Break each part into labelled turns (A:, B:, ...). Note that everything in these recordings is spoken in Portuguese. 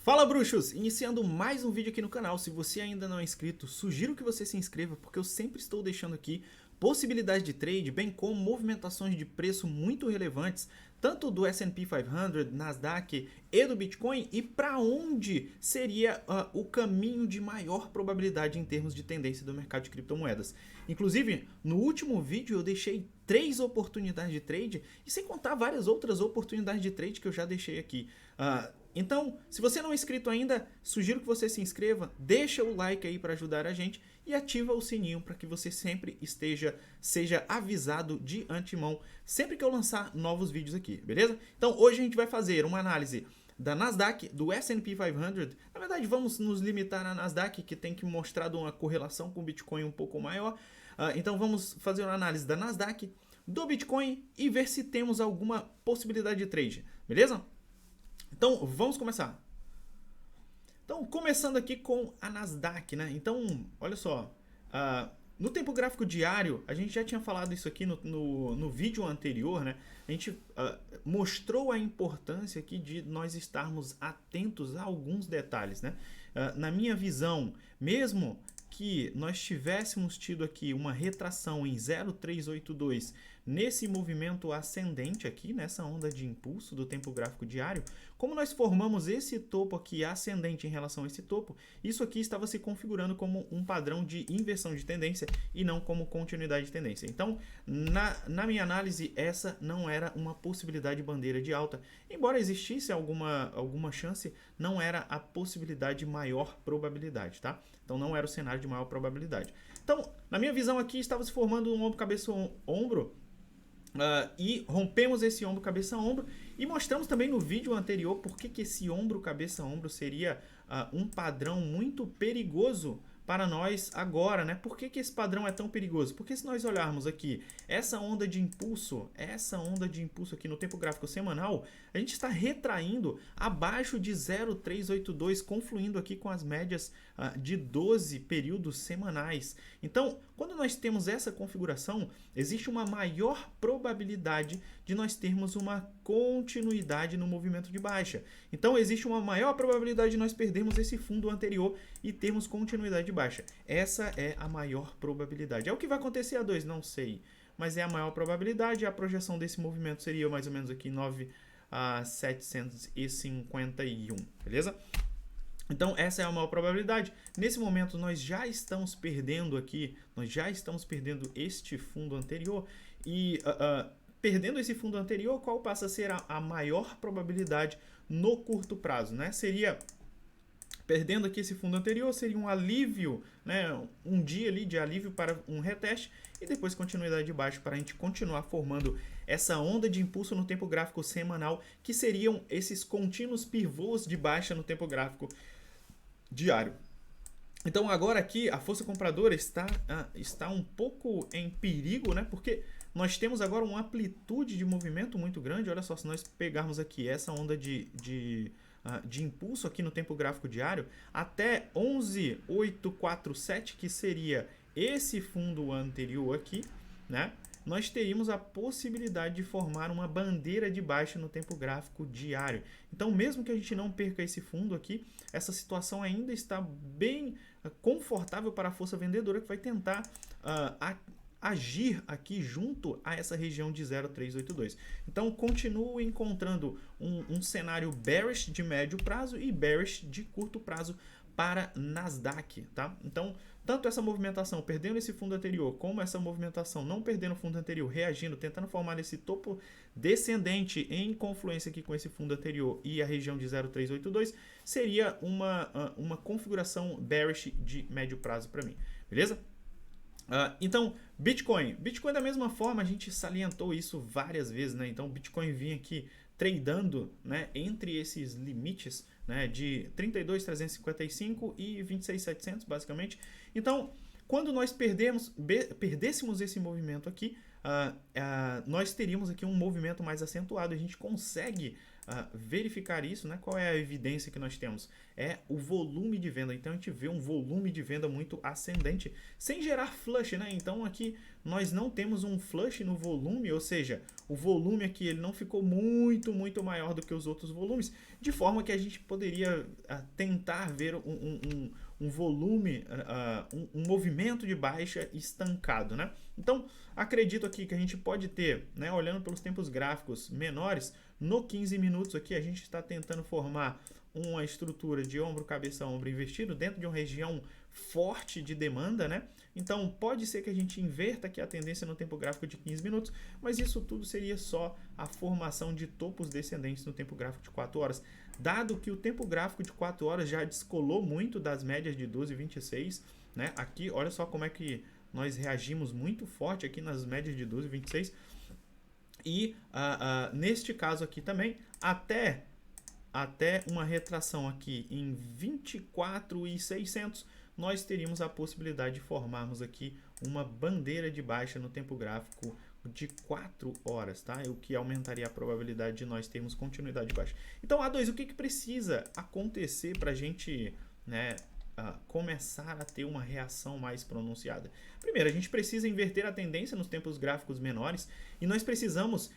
A: Fala bruxos! Iniciando mais um vídeo aqui no canal. Se você ainda não é inscrito, sugiro que você se inscreva porque eu sempre estou deixando aqui possibilidades de trade, bem como movimentações de preço muito relevantes, tanto do S&P 500, Nasdaq e do Bitcoin, e para onde seria o caminho de maior probabilidade em termos de tendência do mercado de criptomoedas. Inclusive, no último vídeo eu deixei 3 oportunidades de trade, e sem contar várias outras oportunidades de trade que eu já deixei aqui. Então, se você não é inscrito ainda, sugiro que você se inscreva, deixa o like aí para ajudar a gente e ativa o sininho para que você sempre seja avisado de antemão sempre que eu lançar novos vídeos aqui, beleza? Então, hoje a gente vai fazer uma análise da Nasdaq, do S&P 500. Na verdade, vamos nos limitar na Nasdaq, que tem que mostrar uma correlação com o Bitcoin um pouco maior. Então, vamos fazer uma análise da Nasdaq, do Bitcoin e ver se temos alguma possibilidade de trade, beleza? Então, vamos começar. Então, começando aqui com a Nasdaq, né? Então, olha só, no tempo gráfico diário, a gente já tinha falado isso aqui no vídeo anterior, né? A gente mostrou a importância aqui de nós estarmos atentos a alguns detalhes, né? Na minha visão, mesmo que nós tivéssemos tido aqui uma retração em 0,382 nesse movimento ascendente aqui, nessa onda de impulso do tempo gráfico diário, como nós formamos esse topo aqui ascendente em relação a esse topo, isso aqui estava se configurando como um padrão de inversão de tendência e não como continuidade de tendência. Então, na minha análise, essa não era uma possibilidade de bandeira de alta. Embora existisse alguma chance, não era a possibilidade de maior probabilidade, tá? Então, não era o cenário de maior probabilidade. Então, na minha visão aqui, estava se formando um ombro, cabeça, ombro, e rompemos esse ombro, cabeça, ombro, e mostramos também no vídeo anterior por que esse ombro, cabeça, ombro seria um padrão muito perigoso para nós agora, né? Por que esse padrão é tão perigoso? Porque se nós olharmos aqui essa onda de impulso aqui no tempo gráfico semanal, a gente está retraindo abaixo de 0,382, confluindo aqui com as médias de 12 períodos semanais. Então, quando nós temos essa configuração, existe uma maior probabilidade de nós termos uma continuidade no movimento de baixa. Então, existe uma maior probabilidade de nós perdermos esse fundo anterior e termos continuidade de baixa. Essa é a maior probabilidade. É o que vai acontecer a 2, não sei, mas é a maior probabilidade. A projeção desse movimento seria mais ou menos aqui 9,751, beleza? Então, essa é a maior probabilidade. Nesse momento, nós já estamos perdendo aqui, este fundo anterior. E perdendo esse fundo anterior, qual passa a ser a maior probabilidade no curto prazo, né? Perdendo aqui esse fundo anterior, seria um alívio, né? Um dia ali de alívio para um reteste e depois continuidade de baixo para a gente continuar formando essa onda de impulso no tempo gráfico semanal, que seriam esses contínuos pivôs de baixa no tempo gráfico diário. Então agora aqui a força compradora está um pouco em perigo, né? Porque nós temos agora uma amplitude de movimento muito grande. Olha só, se nós pegarmos aqui essa onda de impulso aqui no tempo gráfico diário, até 11,847, que seria esse fundo anterior aqui, né? Nós teríamos a possibilidade de formar uma bandeira de baixa no tempo gráfico diário. Então, mesmo que a gente não perca esse fundo aqui, essa situação ainda está bem confortável para a força vendedora, que vai tentar agir aqui junto a essa região de 0,382. Então, continuo encontrando um cenário bearish de médio prazo e bearish de curto prazo para Nasdaq, tá? Então, tanto essa movimentação perdendo esse fundo anterior, como essa movimentação não perdendo o fundo anterior, reagindo, tentando formar esse topo descendente em confluência aqui com esse fundo anterior e a região de 0,382, seria uma configuração bearish de médio prazo para mim, beleza? Então, Bitcoin da mesma forma, a gente salientou isso várias vezes, né? Então, Bitcoin vinha aqui tradando, né, entre esses limites, né, de 32.355 e 26.700, basicamente. Então, quando nós perdêssemos esse movimento aqui, nós teríamos aqui um movimento mais acentuado. A gente consegue verificar isso, né? Qual é a evidência que nós temos? É o volume de venda. Então a gente vê um volume de venda muito ascendente, sem gerar flush, né? Então aqui nós não temos um flush no volume, ou seja, o volume aqui ele não ficou muito maior do que os outros volumes, de forma que a gente poderia tentar ver um volume, um movimento de baixa estancado, né? Então, acredito aqui que a gente pode ter, né, olhando pelos tempos gráficos menores, no 15 minutos aqui a gente está tentando formar uma estrutura de ombro, cabeça, ombro invertido dentro de uma região forte de demanda, né? Então pode ser que a gente inverta aqui a tendência no tempo gráfico de 15 minutos, mas isso tudo seria só a formação de topos descendentes no tempo gráfico de 4 horas. Dado que o tempo gráfico de 4 horas já descolou muito das médias de 12 e 26, né? Aqui, olha só como é que nós reagimos muito forte aqui nas médias de 12 e 26. E neste caso aqui também, até uma retração aqui em 24.600, nós teríamos a possibilidade de formarmos aqui uma bandeira de baixa no tempo gráfico de 4 horas, tá? O que aumentaria a probabilidade de nós termos continuidade de baixa. Então, A2, o que precisa acontecer para a gente, né, começar a ter uma reação mais pronunciada? Primeiro, a gente precisa inverter a tendência nos tempos gráficos menores e nós precisamos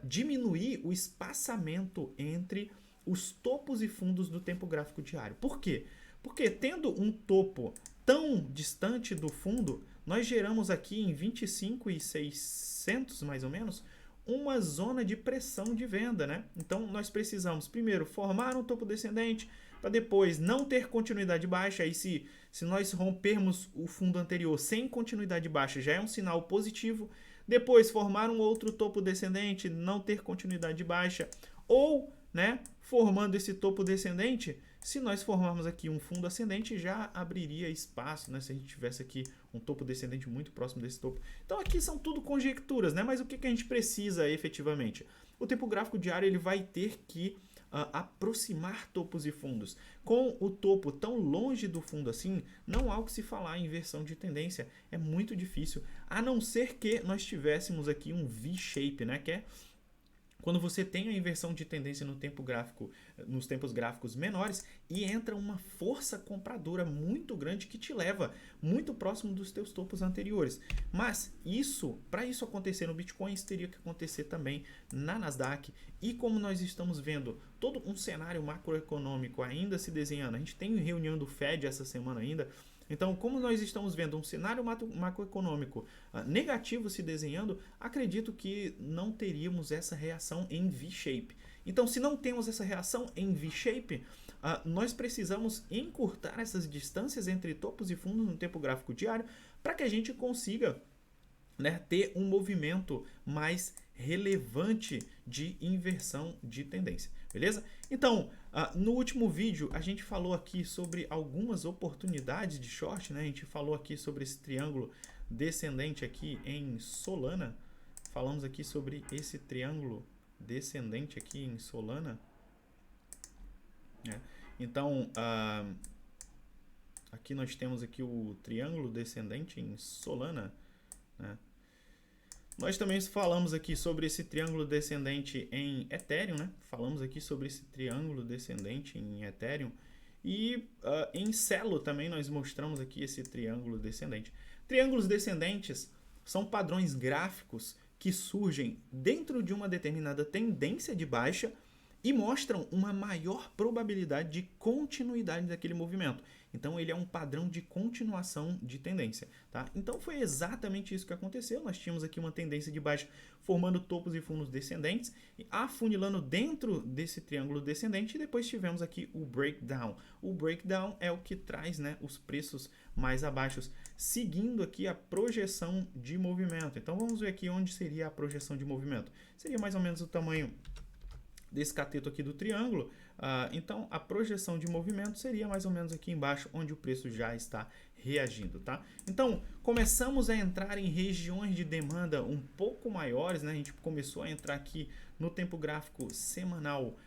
A: diminuir o espaçamento entre os topos e fundos do tempo gráfico diário. Por quê? Porque tendo um topo tão distante do fundo, nós geramos aqui em 25.600 mais ou menos uma zona de pressão de venda, né? Então nós precisamos primeiro formar um topo descendente para depois não ter continuidade baixa. Aí se nós rompermos o fundo anterior sem continuidade baixa, já é um sinal positivo. Depois formar um outro topo descendente, não ter continuidade baixa, ou, né, formando esse topo descendente, se nós formarmos aqui um fundo ascendente, já abriria espaço, né, se a gente tivesse aqui um topo descendente muito próximo desse topo. Então aqui são tudo conjecturas, né, mas o que a gente precisa efetivamente? O tempo gráfico diário ele vai ter que aproximar topos e fundos. Com o topo tão longe do fundo assim, não há o que se falar em inversão de tendência. É muito difícil, a não ser que nós tivéssemos aqui um V-shape, né, que é quando você tem a inversão de tendência no tempo gráfico, nos tempos gráficos menores, e entra uma força compradora muito grande que te leva muito próximo dos teus topos anteriores. Mas para isso acontecer no Bitcoin, isso teria que acontecer também na Nasdaq. E como nós estamos vendo todo um cenário macroeconômico ainda se desenhando, a gente tem reunião do Fed essa semana ainda. Então, como nós estamos vendo um cenário macroeconômico negativo se desenhando, acredito que não teríamos essa reação em V-shape. Então, se não temos essa reação em V-shape, nós precisamos encurtar essas distâncias entre topos e fundos no tempo gráfico diário para que a gente consiga, né, ter um movimento mais relevante de inversão de tendência, beleza? Então, no último vídeo a gente falou aqui sobre algumas oportunidades de short, né? A gente falou aqui sobre esse triângulo descendente aqui em Solana, falamos aqui sobre esse triângulo descendente aqui em Solana, né? Então, aqui nós temos aqui o triângulo descendente em Solana, né? Nós também falamos aqui sobre esse triângulo descendente em Ethereum, né? Falamos aqui sobre esse triângulo descendente em Ethereum. E em Celo também nós mostramos aqui esse triângulo descendente. Triângulos descendentes são padrões gráficos que surgem dentro de uma determinada tendência de baixa e mostram uma maior probabilidade de continuidade daquele movimento. Então ele é um padrão de continuação de tendência, tá? Então foi exatamente isso que aconteceu. Nós tínhamos aqui uma tendência de baixa formando topos e fundos descendentes, afunilando dentro desse triângulo descendente, e depois tivemos aqui o breakdown. O breakdown é o que traz, né, os preços mais abaixo, seguindo aqui a projeção de movimento. Então vamos ver aqui onde seria a projeção de movimento. Seria mais ou menos o tamanho desse cateto aqui do triângulo. Então a projeção de movimento seria mais ou menos aqui embaixo, onde o preço já está reagindo, tá? Então começamos a entrar em regiões de demanda um pouco maiores, né? A gente começou a entrar aqui no tempo gráfico semanal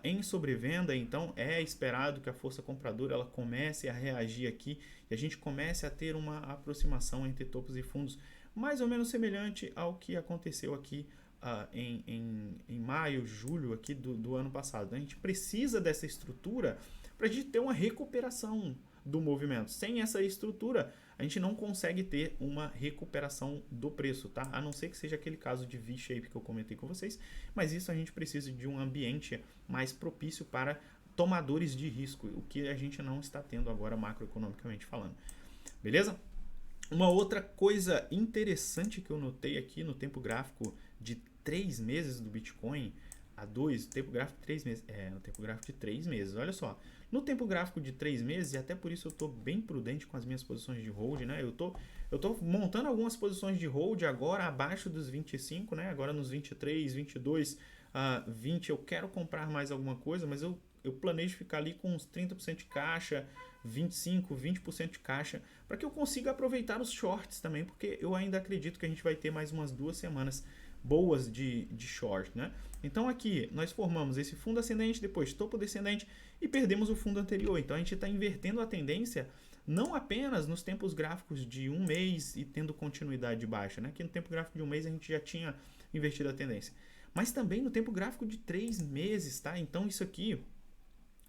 A: em sobrevenda. Então é esperado que a força compradora ela comece a reagir aqui e a gente comece a ter uma aproximação entre topos e fundos mais ou menos semelhante ao que aconteceu aqui em maio, julho aqui do ano passado. A gente precisa dessa estrutura para a gente ter uma recuperação do movimento. Sem essa estrutura, a gente não consegue ter uma recuperação do preço, tá? A não ser que seja aquele caso de V-shape que eu comentei com vocês, mas isso a gente precisa de um ambiente mais propício para tomadores de risco, o que a gente não está tendo agora macroeconomicamente falando. Beleza? Uma outra coisa interessante que eu notei aqui no tempo gráfico de 3 meses do Bitcoin a 2, tempo gráfico de 3 meses. No tempo gráfico de 3 meses, olha só. No tempo gráfico de 3 meses, e até por isso eu estou bem prudente com as minhas posições de hold, né? Eu tô montando algumas posições de hold agora abaixo dos 25, né? Agora nos 23, 22, 20 eu quero comprar mais alguma coisa, mas eu planejo ficar ali com uns 30% de caixa, 25, 20% de caixa, para que eu consiga aproveitar os shorts também, porque eu ainda acredito que a gente vai ter mais umas 2 semanas boas de short, né? Então aqui nós formamos esse fundo ascendente, depois topo descendente e perdemos o fundo anterior. Então a gente está invertendo a tendência não apenas nos tempos gráficos de um mês e tendo continuidade de baixa, né? Que no tempo gráfico de um mês a gente já tinha invertido a tendência, mas também no tempo gráfico de 3 meses, tá? Então isso aqui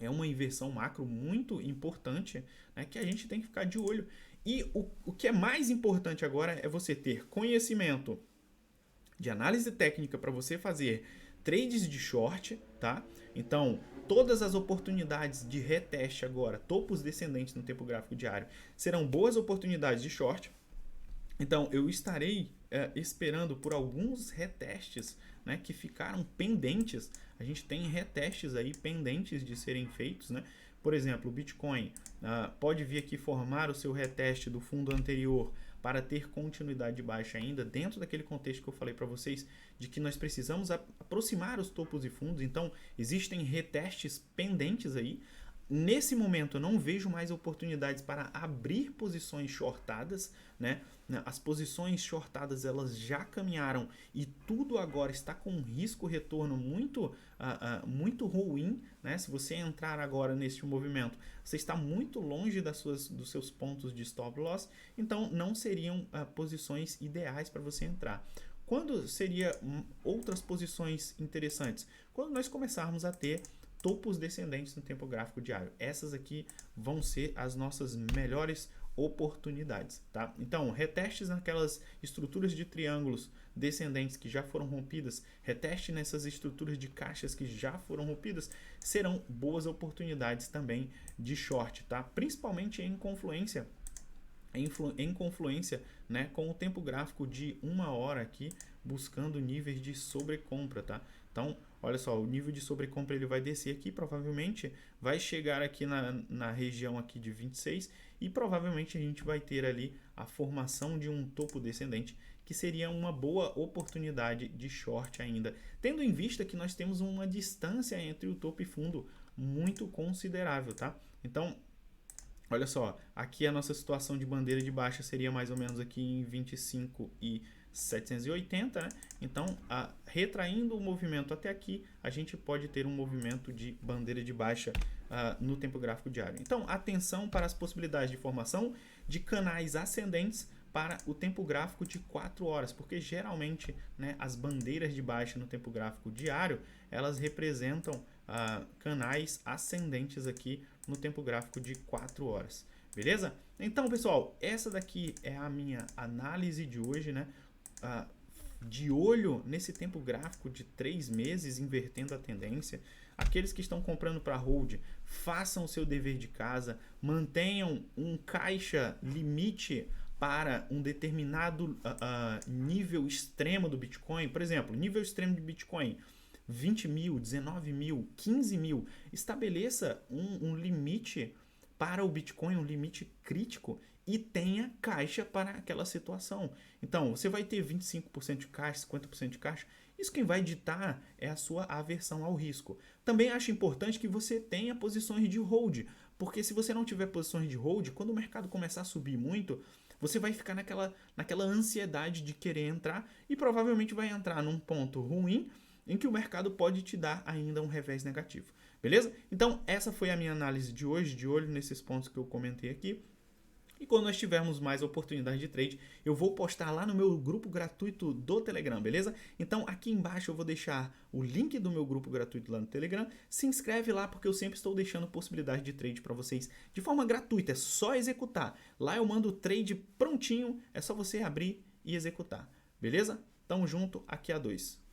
A: é uma inversão macro muito importante, né, que a gente tem que ficar de olho. E o que é mais importante agora é você ter conhecimento de análise técnica para você fazer trades de short, tá? Então, todas as oportunidades de reteste agora, topos descendentes no tempo gráfico diário, serão boas oportunidades de short. Então, eu estarei esperando por alguns retestes, né, que ficaram pendentes. A gente tem retestes aí pendentes de serem feitos, né? Por exemplo, o Bitcoin pode vir aqui formar o seu reteste do fundo anterior para ter continuidade de baixa ainda, dentro daquele contexto que eu falei para vocês, de que nós precisamos aproximar os topos e fundos. Então, existem retestes pendentes aí. Nesse momento eu não vejo mais oportunidades para abrir posições shortadas, né? As posições shortadas elas já caminharam e tudo agora está com um risco retorno muito ruim, né? Se você entrar agora neste movimento, você está muito longe dos seus pontos de stop loss, então não seriam posições ideais para você entrar. Quando seria outras posições interessantes? Quando nós começarmos a ter topos descendentes no tempo gráfico diário. Essas aqui vão ser as nossas melhores oportunidades, tá? Então, retestes naquelas estruturas de triângulos descendentes que já foram rompidas, reteste nessas estruturas de caixas que já foram rompidas, serão boas oportunidades também de short, tá? Principalmente em confluência, né, com o tempo gráfico de 1 hora aqui, buscando níveis de sobrecompra, tá? Então, olha só, o nível de sobrecompra ele vai descer aqui, provavelmente vai chegar aqui na região aqui de 26 e provavelmente a gente vai ter ali a formação de um topo descendente, que seria uma boa oportunidade de short ainda, tendo em vista que nós temos uma distância entre o topo e fundo muito considerável, tá? Então, olha só, aqui a nossa situação de bandeira de baixa seria mais ou menos aqui em 25,780, né? Então, retraindo o movimento até aqui, a gente pode ter um movimento de bandeira de baixa no tempo gráfico diário. Então, atenção para as possibilidades de formação de canais ascendentes para o tempo gráfico de 4 horas, porque geralmente, né, as bandeiras de baixa no tempo gráfico diário, elas representam canais ascendentes aqui no tempo gráfico de 4 horas. Beleza? Então, pessoal, essa daqui é a minha análise de hoje, né? De olho nesse tempo gráfico de 3 meses, invertendo a tendência. Aqueles que estão comprando para hold, façam o seu dever de casa, mantenham um caixa limite para um determinado nível extremo do Bitcoin. Por exemplo, nível extremo de Bitcoin, 20 mil, 19 mil, 15 mil. Estabeleça um limite para o Bitcoin, um limite crítico, e tenha caixa para aquela situação. Então, você vai ter 25% de caixa, 50% de caixa. Isso quem vai ditar é a sua aversão ao risco. Também acho importante que você tenha posições de hold, porque se você não tiver posições de hold, quando o mercado começar a subir muito, você vai ficar naquela ansiedade de querer entrar e provavelmente vai entrar num ponto ruim em que o mercado pode te dar ainda um revés negativo. Beleza? Então, essa foi a minha análise de hoje, de olho nesses pontos que eu comentei aqui. E quando nós tivermos mais oportunidades de trade, eu vou postar lá no meu grupo gratuito do Telegram, beleza? Então aqui embaixo eu vou deixar o link do meu grupo gratuito lá no Telegram. Se inscreve lá porque eu sempre estou deixando possibilidade de trade para vocês de forma gratuita, é só executar. Lá eu mando o trade prontinho, é só você abrir e executar, beleza? Tamo junto, aqui é a 2.